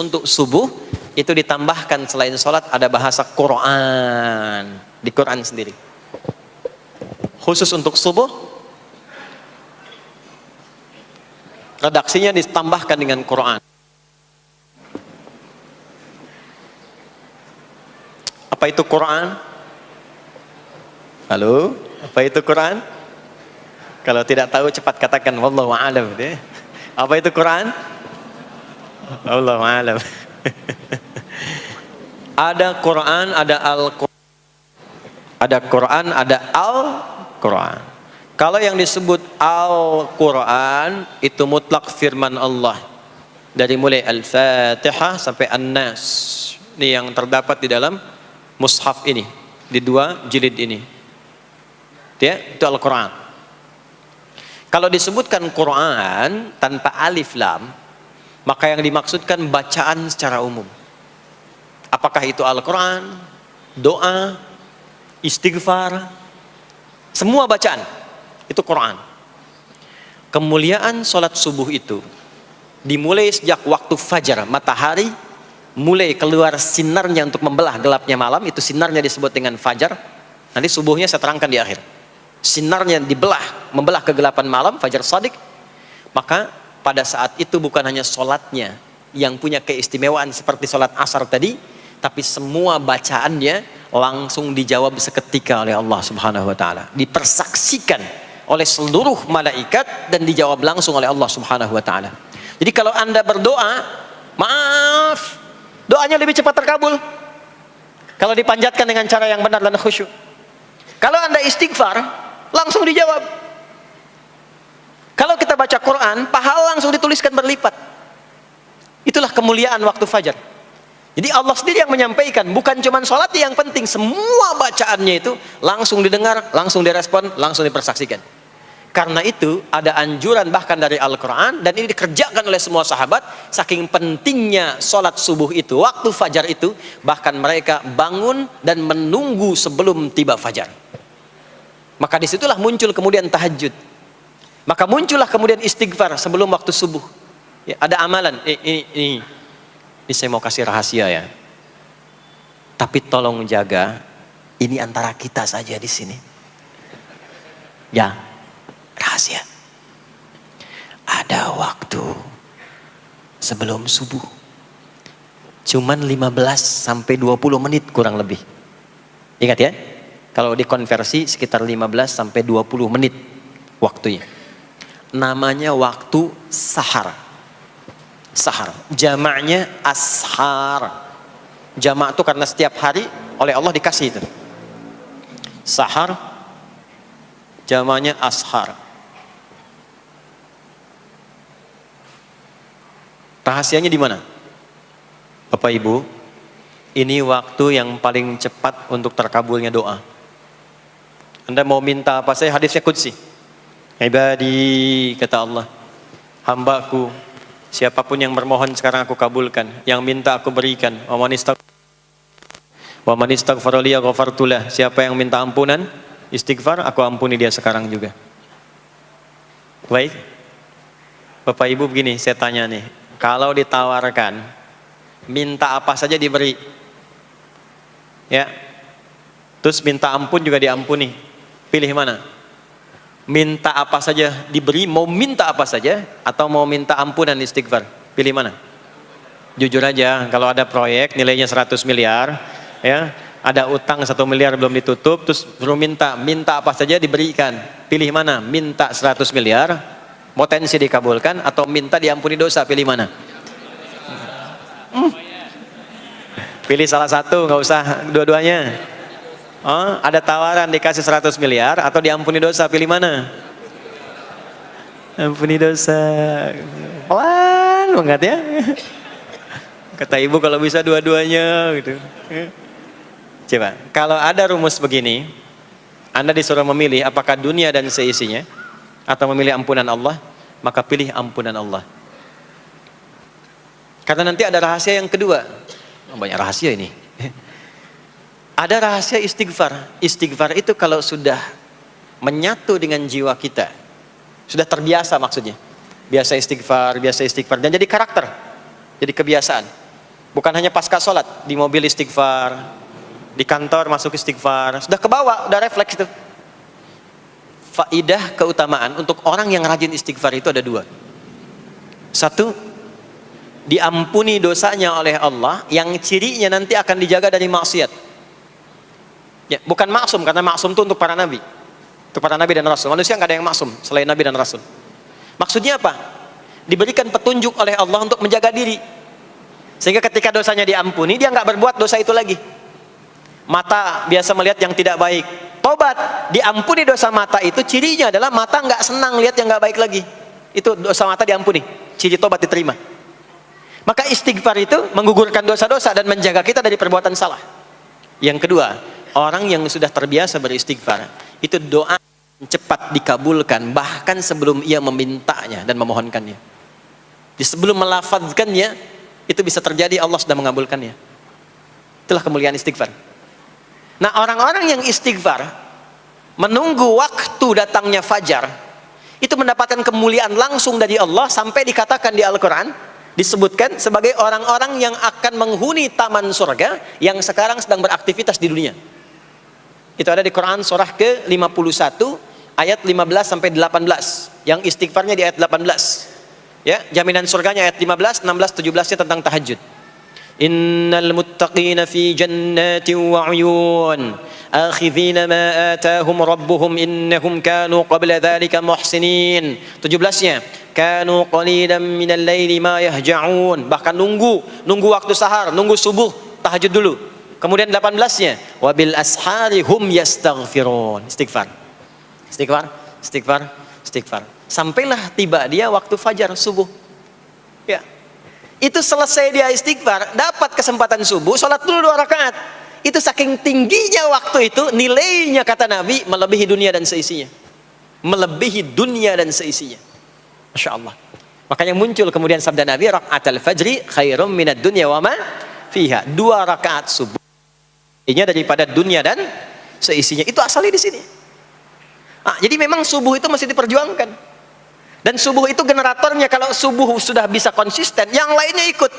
untuk subuh itu ditambahkan selain sholat ada bahasa Quran di Quran sendiri. Khusus untuk subuh redaksinya ditambahkan dengan Quran. Apa itu Quran? Halo, apa itu Quran? Kalau tidak tahu cepat katakan wallahu a'lam. Apa itu Quran? Wallahu a'lam. Ada Quran, ada Al-Quran. Ada Quran, ada Al-Quran. Kalau yang disebut Al-Quran itu mutlak firman Allah. Dari mulai Al-Fatihah sampai An-Nas. Ini yang terdapat di dalam mushaf ini, di 2 jilid ini. Ya, itu Al-Quran. Kalau disebutkan Quran tanpa alif lam, maka yang dimaksudkan bacaan secara umum. Apakah itu Al-Quran, doa, istighfar, semua bacaan itu Quran. Kemuliaan sholat subuh itu dimulai sejak waktu fajar, matahari mulai keluar sinarnya untuk membelah gelapnya malam, itu sinarnya disebut dengan fajar. Nanti subuhnya saya terangkan di akhir. Sinarnya membelah kegelapan malam, fajar shadiq. Maka pada saat itu bukan hanya sholatnya yang punya keistimewaan seperti sholat asar tadi, tapi semua bacaannya langsung dijawab seketika oleh Allah Subhanahu wa taala, dipersaksikan oleh seluruh malaikat dan dijawab langsung oleh Allah Subhanahu wa taala. Jadi kalau Anda berdoa, maaf, doanya lebih cepat terkabul kalau dipanjatkan dengan cara yang benar dan khusyuk. Kalau Anda istighfar, langsung dijawab. Kalau kita baca Quran, pahala langsung dituliskan berlipat. Itulah kemuliaan waktu fajar. Jadi Allah sendiri yang menyampaikan, bukan cuma sholat yang penting, semua bacaannya itu langsung didengar, langsung direspon, langsung dipersaksikan. Karena itu ada anjuran bahkan dari Al-Quran, dan ini dikerjakan oleh semua sahabat, saking pentingnya sholat subuh itu, waktu fajar itu, bahkan mereka bangun dan menunggu sebelum tiba fajar. Maka disitulah muncul kemudian tahajud. Maka muncullah kemudian istighfar sebelum waktu subuh. Ya, ada amalan. Ini saya mau kasih rahasia ya. Tapi tolong jaga, ini antara kita saja di sini. Ya, rahasia. Ada waktu sebelum subuh. Cuman 15 sampai 20 menit kurang lebih. Ingat ya, kalau dikonversi sekitar 15 sampai 20 menit waktunya. Namanya waktu sahar. Sahar, jamaknya ashar. Jamak itu karena setiap hari oleh Allah dikasih itu. Sahar, jamaknya ashar. Rahasianya di mana? Bapak Ibu, ini waktu yang paling cepat untuk terkabulnya doa. Anda mau minta apa saja, hadisnya qudsi. Ibadi, kata Allah, hambaku, siapapun yang bermohon sekarang aku kabulkan, yang minta aku berikan. Wa man istaghfara li ghafartu lah. Siapa yang minta ampunan, istighfar, aku ampuni dia sekarang juga. Baik. Bapak Ibu begini, saya tanya nih, kalau ditawarkan minta apa saja diberi. Ya. Terus minta ampun juga diampuni. Pilih mana? Minta apa saja diberi, mau minta apa saja, atau mau minta ampunan istighfar? Pilih mana? Jujur aja, kalau ada proyek nilainya 100 miliar, ya, ada utang 1 miliar belum ditutup, terus suruh minta apa saja diberikan. Pilih mana? Minta 100 miliar, potensi dikabulkan, atau minta diampuni dosa? Pilih mana? Pilih salah satu, nggak usah dua-duanya. Oh, ada tawaran dikasih 100 miliar atau diampuni dosa, pilih mana? Ampuni dosa. Pelan banget ya. Kata ibu kalau bisa dua-duanya gitu. Coba, kalau ada rumus begini, Anda disuruh memilih apakah dunia dan seisinya atau memilih ampunan Allah, maka pilih ampunan Allah. Karena nanti ada rahasia yang kedua. Banyak rahasia ini. Ada rahasia istighfar. Istighfar itu kalau sudah menyatu dengan jiwa kita, sudah terbiasa maksudnya. Biasa istighfar, dan jadi karakter. Jadi kebiasaan. Bukan hanya pasca sholat, di mobil istighfar, di kantor masuk istighfar, sudah kebawa, udah refleks itu. Faidah keutamaan untuk orang yang rajin istighfar itu ada dua. Satu, diampuni dosanya oleh Allah, yang cirinya nanti akan dijaga dari maksiat. Ya, bukan maksum, karena maksum itu untuk para nabi. Untuk para nabi dan rasul. Manusia nggak ada yang maksum selain nabi dan rasul. Maksudnya apa? Diberikan petunjuk oleh Allah untuk menjaga diri. Sehingga ketika dosanya diampuni, dia nggak berbuat dosa itu lagi. Mata biasa melihat yang tidak baik, tobat, diampuni dosa mata itu, cirinya adalah mata nggak senang lihat yang nggak baik lagi. Itu dosa mata diampuni, ciri tobat diterima. Maka istighfar itu menggugurkan dosa-dosa dan menjaga kita dari perbuatan salah. Yang kedua, orang yang sudah terbiasa beristighfar, itu doa cepat dikabulkan, bahkan sebelum ia memintanya dan memohonkannya. Sebelum melafazkannya, itu bisa terjadi Allah sudah mengabulkannya. Itulah kemuliaan istighfar. Nah, orang-orang yang istighfar menunggu waktu datangnya fajar, itu mendapatkan kemuliaan langsung dari Allah, sampai dikatakan di Al-Quran, disebutkan sebagai orang-orang yang akan menghuni taman surga yang sekarang sedang beraktivitas di dunia. Itu ada di Quran surah ke-51 ayat 15 sampai 18, yang istighfarnya di ayat 18. Ya, jaminan surganya ayat 15, 16, 17-nya tentang tahajud. Innal muttaqina fi jannatin wa 'uyun akhidhina ma atahum rabbuhum innahum kanu qabla dhalika muhsinin. 17-nya kanu qalilan minal laili ma yahja'un, bahkan nunggu waktu sahar, nunggu subuh, tahajud dulu. Kemudian 18-nya wabil ashari hum yastaghfirun. Istighfar. Sampailah tiba dia waktu fajar subuh. Ya. Itu selesai dia istighfar, dapat kesempatan subuh, sholat dulu 2 rakaat. Itu saking tingginya waktu itu, nilainya kata Nabi melebihi dunia dan seisinya. Melebihi dunia dan seisinya. Masya Allah. Makanya muncul kemudian sabda Nabi, raka'atul fajri khairum minad dunya wa ma fiha. 2 rakaat subuh ini daripada dunia dan seisinya. Itu asalnya di sini. Jadi memang subuh itu masih diperjuangkan. Dan subuh itu generatornya, kalau subuh sudah bisa konsisten, yang lainnya ikut.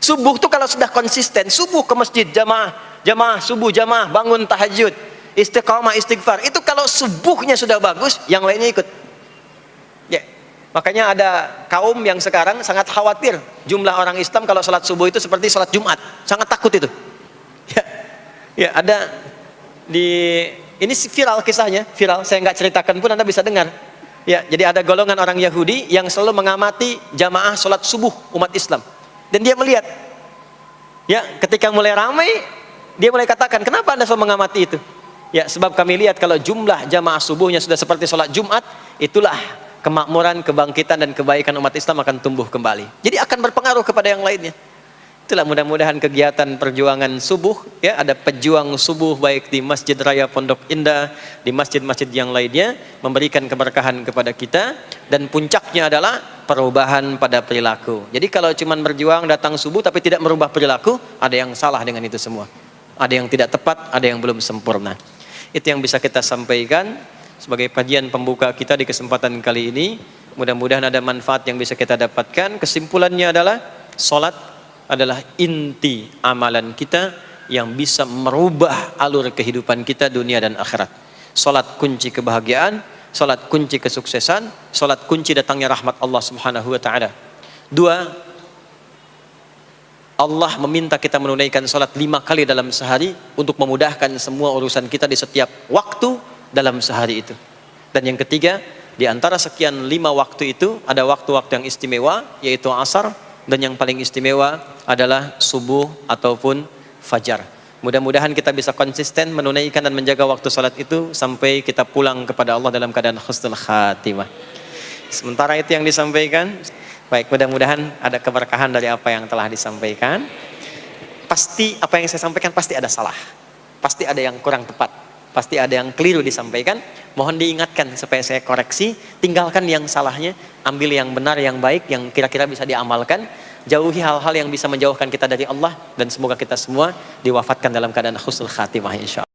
Subuh itu kalau sudah konsisten, subuh ke masjid, jamaah subuh, jamaah, bangun tahajud, istiqamah, istighfar. Itu kalau subuhnya sudah bagus, yang lainnya ikut. Ya. Makanya ada kaum yang sekarang sangat khawatir jumlah orang Islam kalau sholat subuh itu seperti sholat Jumat. Sangat takut itu. Ya, ada ini viral kisahnya, viral. Saya nggak ceritakan pun Anda bisa dengar. Ya, jadi ada golongan orang Yahudi yang selalu mengamati jamaah sholat subuh umat Islam. Dan dia melihat, ya, ketika mulai ramai, dia mulai katakan, kenapa Anda selalu mengamati itu? Ya, sebab kami lihat kalau jumlah jamaah subuhnya sudah seperti sholat Jumat, itulah kemakmuran, kebangkitan dan kebaikan umat Islam akan tumbuh kembali. Jadi akan berpengaruh kepada yang lainnya. Itulah mudah-mudahan kegiatan perjuangan subuh, ya, ada pejuang subuh baik di Masjid Raya Pondok Indah, di masjid-masjid yang lainnya, memberikan keberkahan kepada kita, dan puncaknya adalah perubahan pada perilaku. Jadi kalau cuma berjuang datang subuh tapi tidak merubah perilaku, ada yang salah dengan itu semua. Ada yang tidak tepat, ada yang belum sempurna. Itu yang bisa kita sampaikan sebagai kajian pembuka kita di kesempatan kali ini. Mudah-mudahan ada manfaat yang bisa kita dapatkan. Kesimpulannya adalah salat adalah inti amalan kita yang bisa merubah alur kehidupan kita dunia dan akhirat. Salat kunci kebahagiaan, salat kunci kesuksesan, salat kunci datangnya rahmat Allah Subhanahu wa taala. 2, Allah meminta kita menunaikan salat 5 kali dalam sehari untuk memudahkan semua urusan kita di setiap waktu dalam sehari itu. Dan yang ketiga, di antara sekian 5 waktu itu ada waktu-waktu yang istimewa, yaitu asar, dan yang paling istimewa adalah subuh ataupun fajar. Mudah-mudahan kita bisa konsisten menunaikan dan menjaga waktu salat itu sampai kita pulang kepada Allah dalam keadaan husnul khatimah. Sementara itu yang disampaikan. Baik, mudah-mudahan ada keberkahan dari apa yang telah disampaikan. Pasti apa yang saya sampaikan pasti ada salah. Pasti ada yang kurang tepat. Pasti ada yang keliru disampaikan. Mohon diingatkan supaya saya koreksi. Tinggalkan yang salahnya, ambil yang benar, yang baik, yang kira-kira bisa diamalkan. Jauhi hal-hal yang bisa menjauhkan kita dari Allah, dan semoga kita semua diwafatkan dalam keadaan husnul khatimah insyaallah.